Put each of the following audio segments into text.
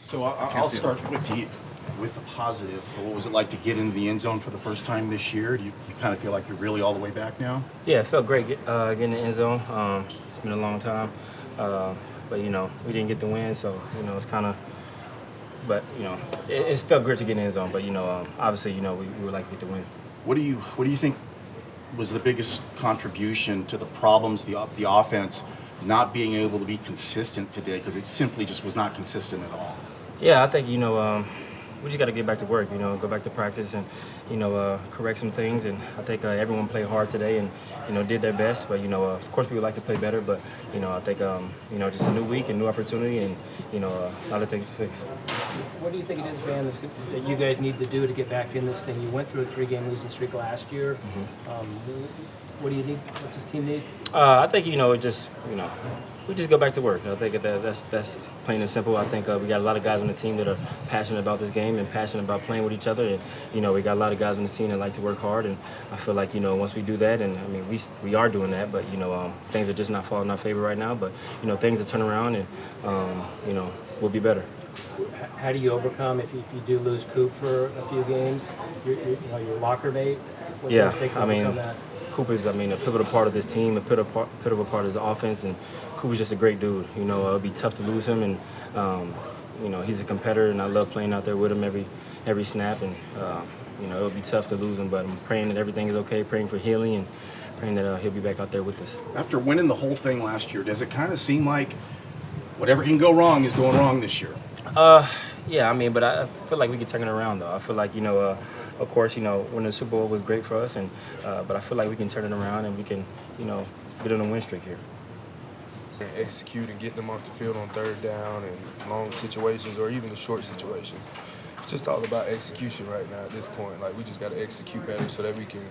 So I'll start with the positive. So what was it like to get into the end zone for the first time this year? Do you kind of feel like you're really all the way back now? Yeah, it felt great getting in the end zone. It's been a long time, but we didn't get the win, so it's kind of. But it felt great to get in the end zone. But obviously we would like to get the win. What do you think was the biggest contribution to the problems the offense not being able to be consistent today? Because it simply just was not consistent at all. Yeah, I think we just got to get back to work. Go back to practice and correct some things. And I think everyone played hard today and did their best. But of course we would like to play better. But I think just a new week and new opportunity and a lot of things to fix. What do you think it is, Van, that you guys need to do to get back in this thing? You went through a 3-game losing streak last year. Mm-hmm. What do you need? What's this team need? I think we just go back to work. I think that's plain and simple. I think we got a lot of guys on the team that are passionate about this game and passionate about playing with each other. And we got a lot of guys on this team that like to work hard. And I feel like once we do that, and I mean we are doing that, but things are just not falling in our favor right now. But things will turn around and we'll be better. How do you overcome if you do lose Coop for a few games? Your locker mate. What's it take to overcome that? Coop is, a pivotal part of this team, a pivotal part of the offense, and Coop is just a great dude. It'll be tough to lose him, and he's a competitor, and I love playing out there with him every snap, and it'll be tough to lose him, but I'm praying that everything is okay, praying for healing, and praying that he'll be back out there with us. After winning the whole thing last year, does it kind of seem like whatever can go wrong is going wrong this year? Yeah, but I feel like we can turn it around, though. I feel like, of course, winning the Super Bowl was great for us, and but I feel like we can turn it around and we can, get on a win streak here. Execute and get them off the field on third down and long situations or even the short situation. It's just all about execution right now at this point. Like, we just got to execute better so that we can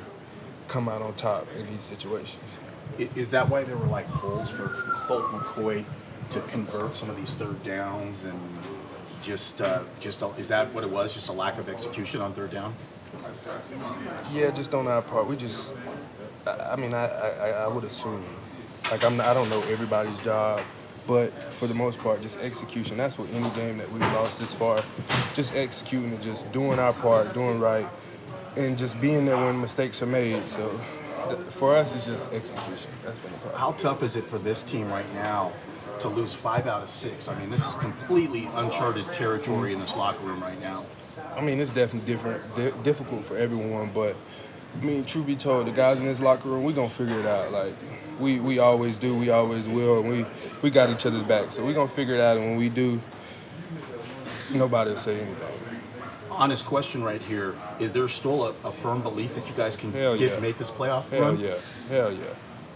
come out on top in these situations. Is that why there were like holes for Colt McCoy to convert some of these third downs and just is that what it was? Just a lack of execution on third down? Yeah, just on our part. I would assume. Like, I don't know everybody's job, but for the most part, just execution. That's what any game that we've lost this far. Just executing and just doing our part, doing right, and just being there when mistakes are made. So for us, it's just execution. That's been the problem. How tough is it for this team right now to lose 5 out of 6? This is completely uncharted territory in this locker room right now. It's definitely difficult for everyone, but truth be told, the guys in this locker room, we're going to figure it out. Like, we always do, we always will, and we got each other's back. So we're going to figure it out, and when we do, nobody will say anything. Honest question right here, is there still a firm belief that you guys can make this playoff run? Hell yeah.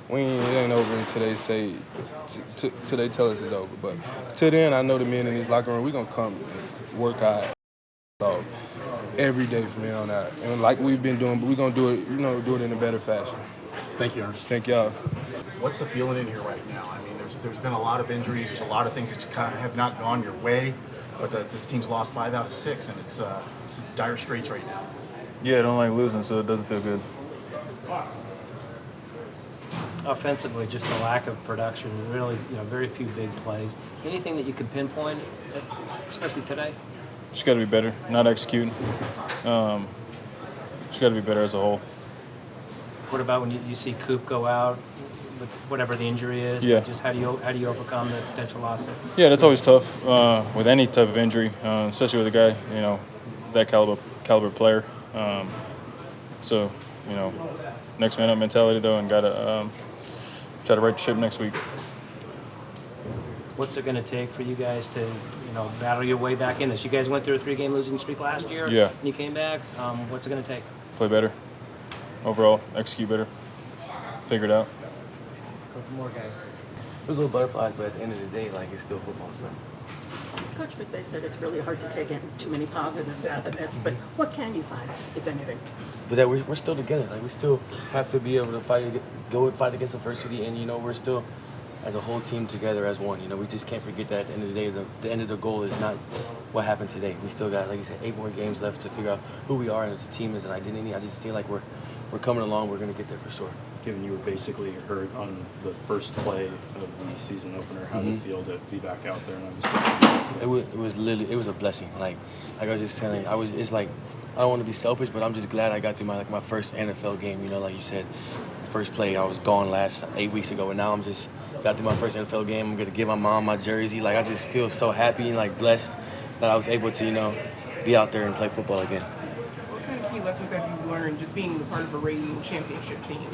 It ain't over until they say, till they tell us it's over. But till then, I know the men in this locker room, we're going to come and work hard every day from here on out. And like we've been doing, but we're going to do it, do it in a better fashion. Thank you, Ernest. Thank y'all. What's the feeling in here right now? There's been a lot of injuries. There's a lot of things that kind of have not gone your way. But this team's lost 5 out of 6, and it's in dire straits right now. Yeah, I don't like losing, so it doesn't feel good. Offensively, just a lack of production. Really, very few big plays. Anything that you could pinpoint, especially today? Just got to be better, not executing. Just got to be better as a whole. What about when you see Coop go out, with whatever the injury is? Yeah. Just how do you overcome the potential loss? Yeah, that's always tough with any type of injury, especially with a guy, that caliber player. So, next man up mentality though, and got to try to right the ship next week. What's it going to take for you guys to, battle your way back in this? You guys went through a 3-game losing streak last year. Yeah. And you came back. What's it going to take? Play better. Overall, execute better. Figure it out. Go for more guys. There's little butterflies, but at the end of the day, it's still football. So. Coach McVay said it's really hard to take in too many positives out of this, but what can you find, if anything? But that we're still together. We still have to be able to fight against adversity, and we're still, as a whole team, together as one. We just can't forget that at the end of the day, the end of the goal is not what happened today. We still got, like you said, 8 more games left to figure out who we are as a team, as an identity. I just feel like we're coming along. We're going to get there for sure. given you were basically hurt on the first play of the season opener, how did it feel to be back out there? And It was literally, it was a blessing. Like I was just telling, it's like, I don't want to be selfish, but I'm just glad I got through my first NFL game. You know, like you said, first play, I was gone 8 weeks ago, and now I'm just got through my first NFL game. I'm gonna give my mom my jersey. Like I just feel so happy and like blessed that I was able to, be out there and play football again. What kind of key lessons have you learned just being a part of a reigning championship team?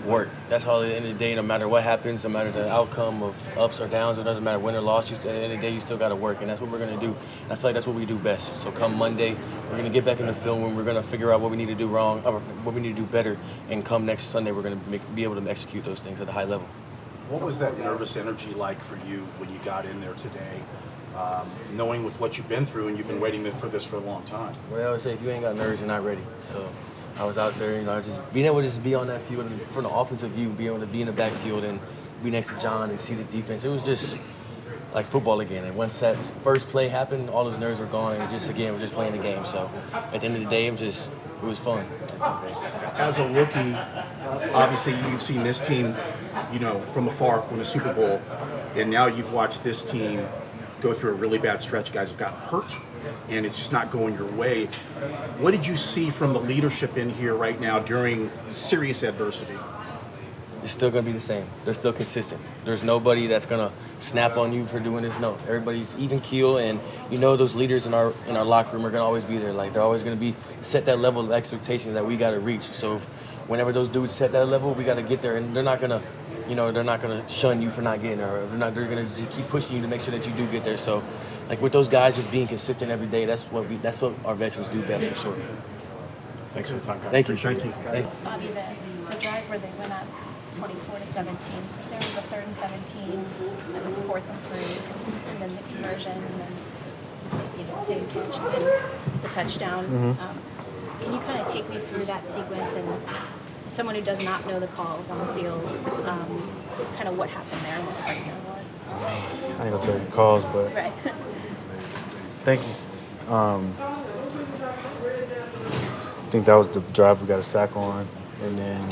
Work. That's all. At the end of the day, no matter what happens, no matter the outcome of ups or downs, it doesn't matter win or loss. At the end of the day, you still got to work, and that's what we're gonna do. And I feel like that's what we do best. So come Monday, we're gonna get back in the film and we're gonna figure out what we need to do wrong, or what we need to do better. And come next Sunday, we're gonna be able to execute those things at a high level. What was that nervous energy like for you when you got in there today, knowing with what you've been through and you've been waiting for this for a long time? Well, I always say, if you ain't got nerves, you're not ready. So I was out there, just being able to just be on that field and from the offensive view, being able to be in the backfield and be next to John and see the defense. It was just like football again. And once that first play happened, all those nerves were gone. And we're just playing the game. So at the end of the day, it was fun. As a rookie, obviously you've seen this team, from afar win a Super Bowl, and now you've watched this team go through a really bad stretch. Guys have gotten hurt, and it's just not going your way. What did you see from the leadership in here right now during serious adversity? It's still going to be the same. They're still consistent. There's nobody that's going to snap on you for doing this. No, everybody's even keel, and those leaders in our locker room are going to always be there. Like they're always going to be set that level of expectation that we got to reach. So whenever those dudes set that level, we got to get there, and they're not going to, they're not going to shun you for not getting there. They're going to just keep pushing you to make sure that you do get there. So, like with those guys just being consistent every day, that's what our veterans do best for sure. Thanks for the time, guys. Thank you. Bobby, the drive where they went up 24-17, there was a 3rd and 17, there was a 4th and 3, and then the conversion, and then same catch, and the touchdown. Can you kind of take me through that sequence, and as someone who does not know the calls on the field, kind of what happened there and what the breakdown was? I ain't gonna tell you the calls, but Right. thank you. I think that was the drive we got a sack on, and then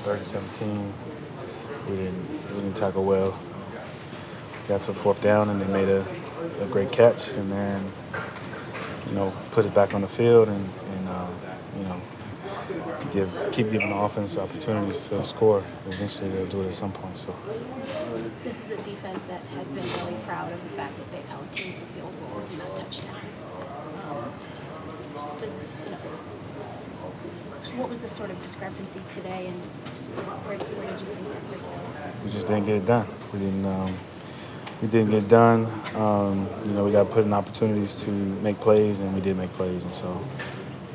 3rd and 17, we didn't tackle well. Got to 4th down, and they made a great catch, and then put it back on the field, and keep giving the offense opportunities to score. Eventually, they'll do it at some point. So This is a defense that has been really proud of the fact that they've held teams to field goals and not touchdowns. What was the sort of discrepancy today, and where did you think that breakdown was? we just didn't get it done. We didn't get it done. We got put in opportunities to make plays, and we did make plays, and so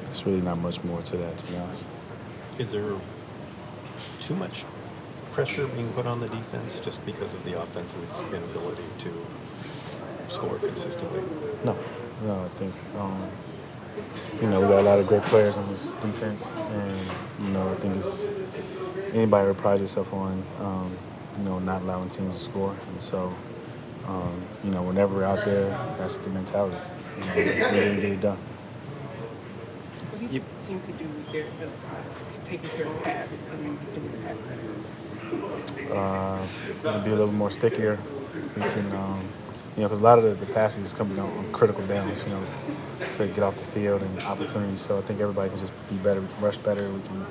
there's really not much more to that, to be honest. Is there too much pressure being put on the defense just because of the offense's inability to score consistently? No, I think we got a lot of great players on this defense, and I think it's anybody would pride yourself on not allowing teams to score, and so whenever we're out there, that's the mentality. We didn't get it done. What do you think team could do there, taking care of the pass? In the pass Be a little more stickier. We can, because a lot of the passes is coming on critical downs, to get off the field and opportunities. So I think everybody can just be better, rush better. We can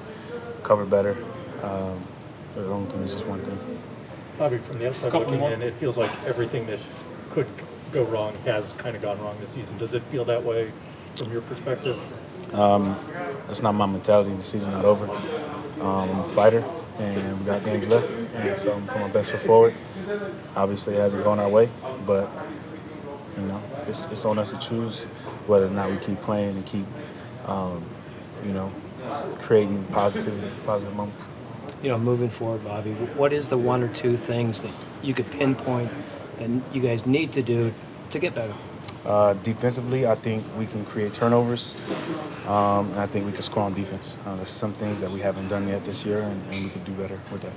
cover better. But I don't think it's just one thing. Bobby, from the outside looking in, it feels like everything that could go wrong has kind of gone wrong this season. Does it feel that way from your perspective? That's not my mentality. The season's not over. I'm a fighter, and we got games left, and so I'm putting my best foot forward. Obviously, it hasn't gone our way, but it's on us to choose whether or not we keep playing and keep, creating positive moments. Moving forward, Bobby, what is the 1 or 2 things that you could pinpoint and you guys need to do to get better? Defensively, I think we can create turnovers, and I think we can score on defense. There's some things that we haven't done yet this year, and we could do better with that.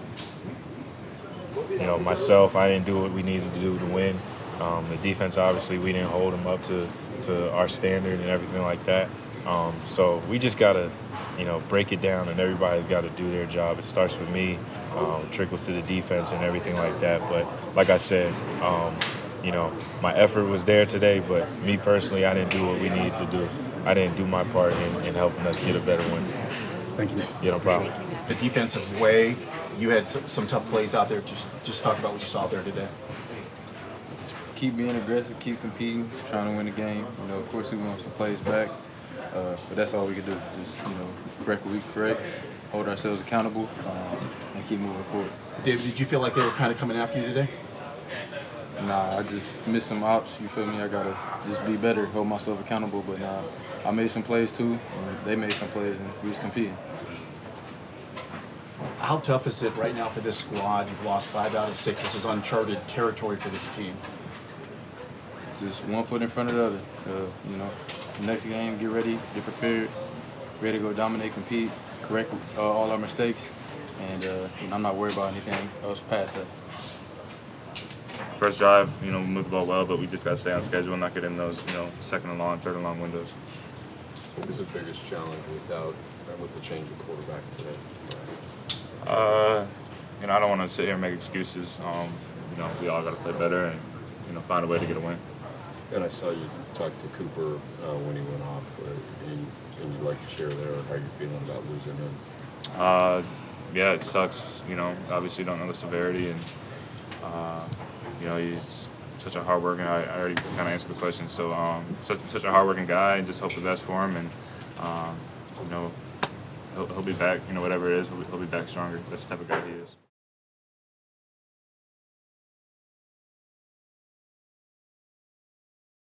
Myself, I didn't do what we needed to do to win. The defense, obviously, we didn't hold them up to our standard and everything like that. So we just gotta, break it down, and everybody's got to do their job. It starts with me, trickles to the defense and everything like that. But like I said, my effort was there today, but me personally, I didn't do what we needed to do. I didn't do my part in helping us get a better win. Thank you. Yeah, no problem. The defensive way, you had some tough plays out there. Just talk about what you saw out there today. Keep being aggressive, keep competing, trying to win the game. Of course, we want some plays back, but that's all we can do. Just, correct what we correct, hold ourselves accountable, and keep moving forward. Did you feel like they were kind of coming after you today? Nah, I just missed some ops. You feel me? I gotta just be better, hold myself accountable. But nah, I made some plays too, and they made some plays, and we was competing. How tough is it right now for this squad? You've lost 5 out of 6. This is uncharted territory for this team. Just one foot in front of the other. Next game, get ready, get prepared, ready to go dominate, compete, correct all our mistakes, and I'm not worried about anything else past that. First drive, we moved the ball well, but we just got to stay on schedule and not get in those, second and long, third and long windows. What was the biggest challenge with the change of quarterback today? I don't want to sit here and make excuses. We all got to play better and, find a way to get a win. And I saw you talk to Cooper when he went off. And you'd like to share there how you're feeling about losing him? Yeah, it sucks. Obviously you don't know the severity, and he's such a hard-working. I already kind of answered the question. So such a hard-working guy, and just hope the best for him. And he'll be back. Whatever it is, he'll be back stronger. That's the type of guy he is.